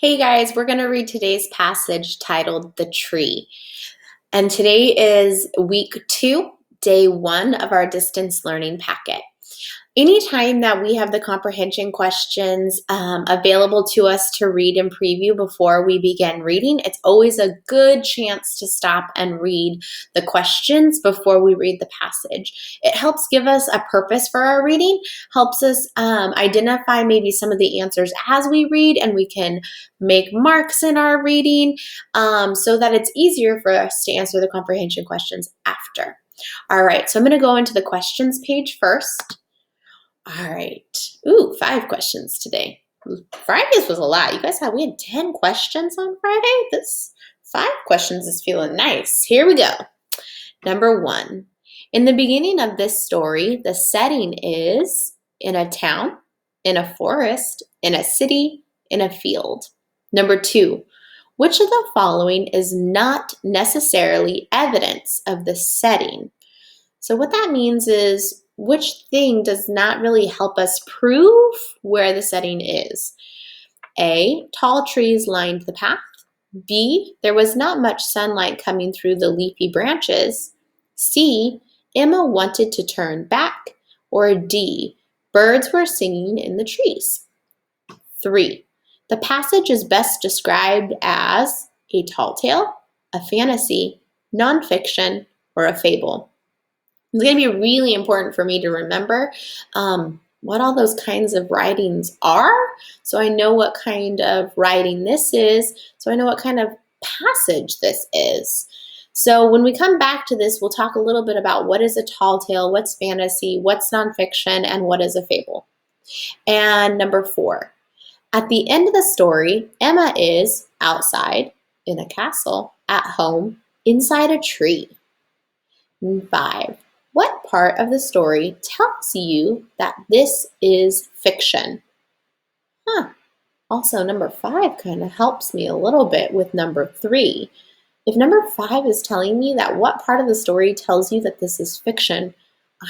Hey guys, we're going to read today's passage titled The Tree. And today is week 2, day 1 of our distance learning packet. Anytime that we have the comprehension questions available to us to read and preview before we begin reading, it's always a good chance to stop and read the questions before we read the passage. It helps give us a purpose for our reading, helps us identify maybe some of the answers as we read, and we can make marks in our reading so that it's easier for us to answer the comprehension questions after. All right, so I'm going to go into the questions page first. All right. Ooh, 5 questions today. Friday's was a lot. We had 10 questions on Friday. This 5 questions is feeling nice. Here we go. Number 1. In the beginning of this story, the setting is in a town, in a forest, in a city, in a field. Number 2. Which of the following is not necessarily evidence of the setting? So what that means is which thing does not really help us prove where the setting is? A, tall trees lined the path. B, there was not much sunlight coming through the leafy branches. C, Emma wanted to turn back. Or D, birds were singing in the trees. 3, the passage is best described as a tall tale, a fantasy, nonfiction, or a fable. It's going to be really important for me to remember what all those kinds of writings are, so I know what kind of writing this is, so I know what kind of passage this is. So when we come back to this, we'll talk a little bit about what is a tall tale, what's fantasy, what's nonfiction, and what is a fable. And number 4, at the end of the story, Emma is outside, in a castle, at home, inside a tree. 5, what part of the story tells you that this is fiction? Also, number 5 kind of helps me a little bit with number 3. If number 5 is telling me that what part of the story tells you that this is fiction,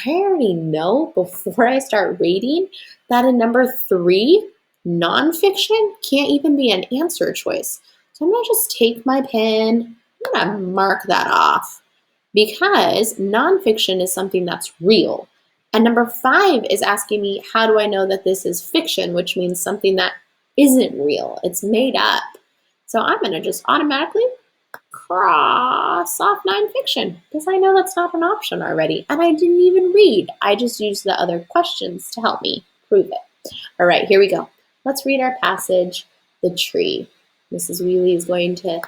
I already know before I start reading that in number 3, nonfiction can't even be an answer choice. So I'm going to just take my pen, I'm going to mark that off, because nonfiction is something that's real. And number 5 is asking me, how do I know that this is fiction, which means something that isn't real, it's made up. So I'm going to just automatically cross off nonfiction because I know that's not an option already. And I didn't even read. I just used the other questions to help me prove it. All right, here we go. Let's read our passage, The Tree. Mrs. Wheely is going to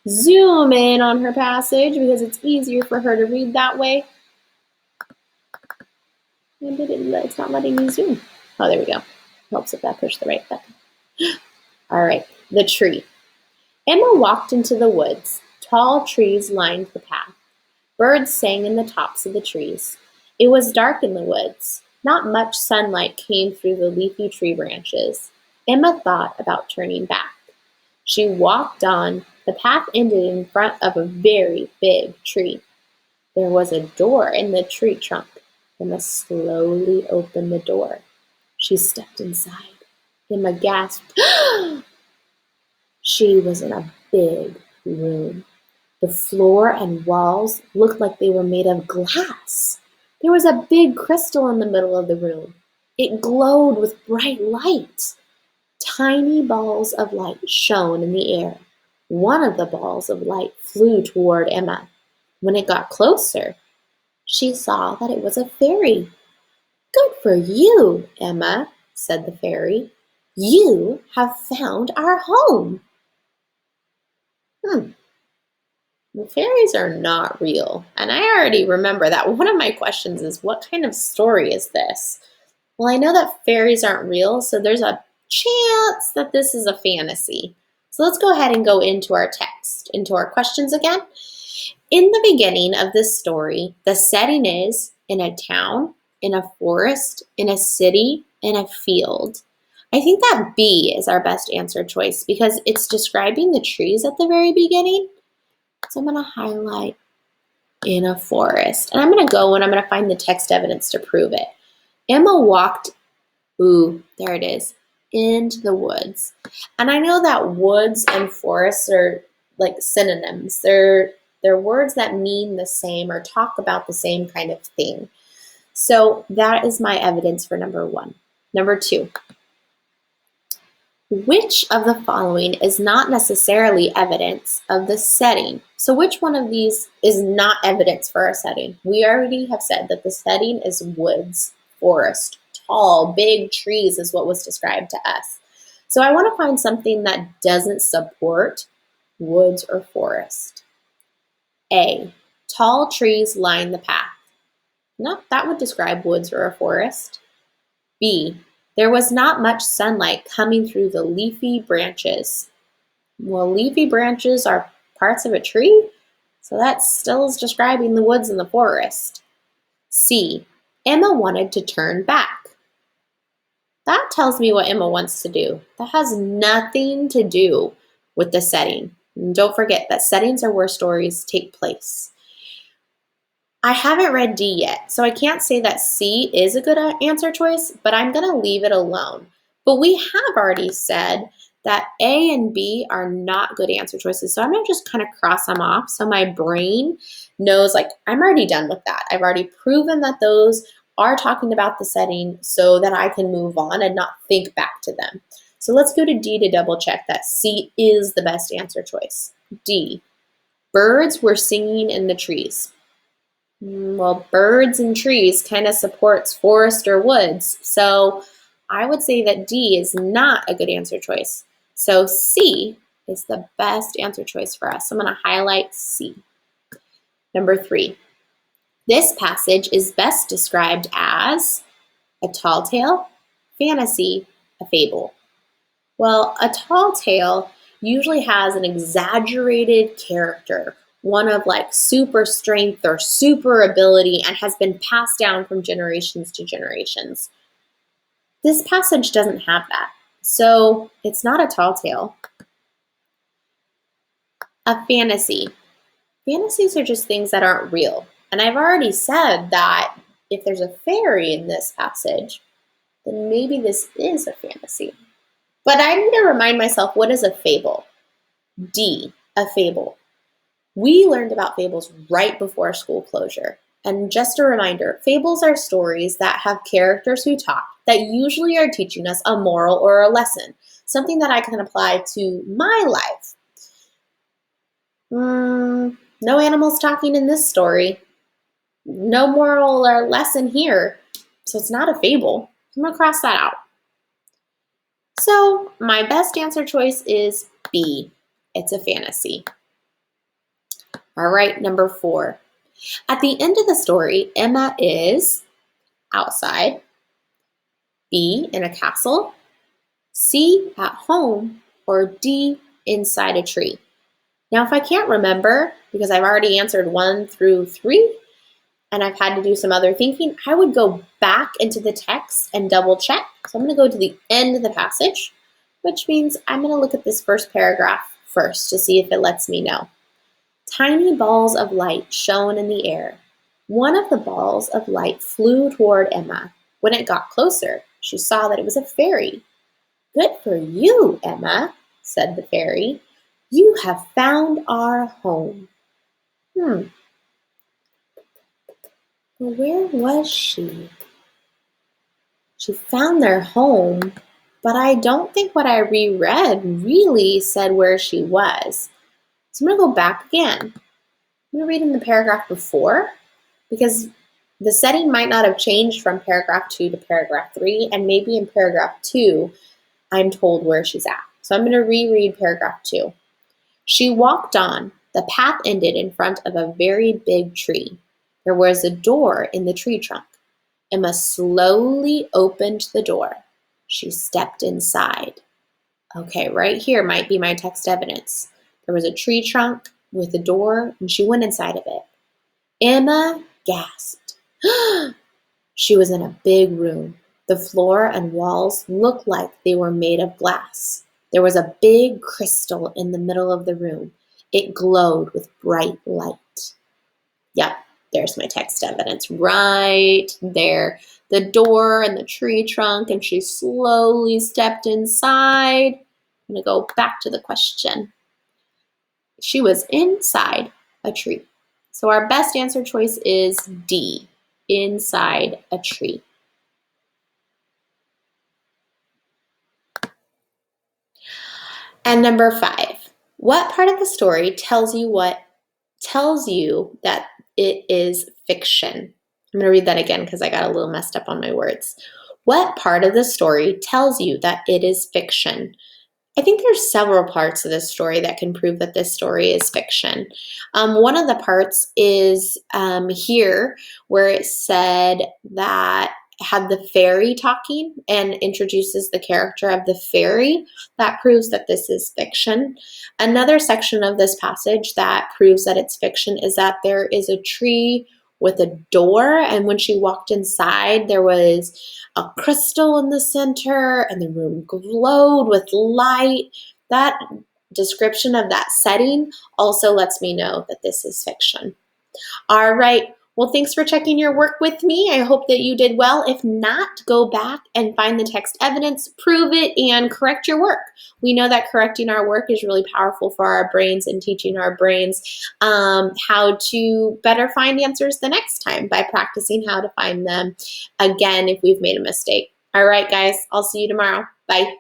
zoom in on her passage because it's easier for her to read that way. And it's not letting me zoom. Oh, there we go. Helps if I push the right button. All right, The Tree. Emma walked into the woods. Tall trees lined the path. Birds sang in the tops of the trees. It was dark in the woods. Not much sunlight came through the leafy tree branches. Emma thought about turning back. She walked on. The path ended in front of a very big tree. There was a door in the tree trunk. Emma slowly opened the door. She stepped inside. Emma gasped. She was in a big room. The floor and walls looked like they were made of glass. There was a big crystal in the middle of the room. It glowed with bright light. Tiny balls of light shone in the air. One of the balls of light flew toward Emma. When it got closer, she saw that it was a fairy. "Good for you, Emma," said the fairy. "You have found our home." The fairies are not real. And I already remember that one of my questions is, what kind of story is this? Well, I know that fairies aren't real, so there's a chance that this is a fantasy. So let's go ahead and go into our text, into our questions again. In the beginning of this story, the setting is in a town, in a forest, in a city, in a field. I think that B is our best answer choice because it's describing the trees at the very beginning. So I'm going to highlight in a forest. And I'm going to go and I'm going to find the text evidence to prove it. Emma walked, there it is. into the woods. And I know that woods and forests are like synonyms. They're words that mean the same or talk about the same kind of thing. So that is my evidence for number 1. Number 2. Which of the following is not necessarily evidence of the setting? So which one of these is not evidence for our setting? We already have said that the setting is woods, forest, tall, big trees is what was described to us. So I want to find something that doesn't support woods or forest. A, tall trees line the path. No, that would describe woods or a forest. B, there was not much sunlight coming through the leafy branches. Well, leafy branches are parts of a tree, so that still is describing the woods and the forest. C, Emma wanted to turn back. That tells me what Emma wants to do. That has nothing to do with the setting. And don't forget that settings are where stories take place. I haven't read D yet, so I can't say that C is a good answer choice, but I'm going to leave it alone. But we have already said that A and B are not good answer choices, so I'm going to just kind of cross them off so my brain knows, like, I'm already done with that. I've already proven that those are talking about the setting so that I can move on and not think back to them. So let's go to D to double check that C is the best answer choice. D, birds were singing in the trees. Well, birds and trees kind of supports forest or woods. So I would say that D is not a good answer choice. So C is the best answer choice for us. So I'm going to highlight C. Number 3. This passage is best described as a tall tale, fantasy, a fable. Well, a tall tale usually has an exaggerated character, one of like super strength or super ability, and has been passed down from generations to generations. This passage doesn't have that, so it's not a tall tale. A fantasy. Fantasies are just things that aren't real. And I've already said that if there's a fairy in this passage, then maybe this is a fantasy. But I need to remind myself, what is a fable? D, a fable. We learned about fables right before school closure. And just a reminder, fables are stories that have characters who talk that usually are teaching us a moral or a lesson, something that I can apply to my life. No animals talking in this story. No moral or lesson here. So it's not a fable. I'm going to cross that out. So my best answer choice is B. It's a fantasy. All right, number 4. At the end of the story, Emma is outside, B, in a castle, C, at home, or D, inside a tree. Now, if I can't remember, because I've already answered 1 through 3, and I've had to do some other thinking, I would go back into the text and double check. So I'm going to go to the end of the passage, which means I'm going to look at this first paragraph first to see if it lets me know. Tiny balls of light shone in the air. One of the balls of light flew toward Emma. When it got closer, she saw that it was a fairy. Good for you, Emma, said the fairy. You have found our home. Well, where was she? She found their home, but I don't think what I reread really said where she was. So I'm going to go back again. I'm going to read in the paragraph before, because the setting might not have changed from paragraph 2 to paragraph 3, and maybe in paragraph 2, I'm told where she's at. So I'm going to reread paragraph 2. She walked on. The path ended in front of a very big tree. There was a door in the tree trunk. Emma slowly opened the door. She stepped inside. Okay, right here might be my text evidence. There was a tree trunk with a door, and she went inside of it. Emma gasped. She was in a big room. The floor and walls looked like they were made of glass. There was a big crystal in the middle of the room. It glowed with bright light. Yep, there's my text evidence right there. the door and the tree trunk, and she slowly stepped inside. I'm going to go back to the question. She was inside a tree. So our best answer choice is D, inside a tree. And number 5, what part of the story tells you that it is fiction? I'm going to read that again because I got a little messed up on my words. What part of the story tells you that it is fiction? I think there's several parts of this story that can prove that this story is fiction. One of the parts is here where it said that had the fairy talking and introduces the character of the fairy. That proves that this is fiction. Another section of this passage that proves that it's fiction is that there is a tree with a door, and when she walked inside, there was a crystal in the center and the room glowed with light. That description of that setting also lets me know that this is fiction. All right. Well, thanks for checking your work with me. I hope that you did well. If not, go back and find the text evidence, prove it, and correct your work. We know that correcting our work is really powerful for our brains and teaching our brains how to better find answers the next time by practicing how to find them again if we've made a mistake. All right, guys, I'll see you tomorrow. Bye.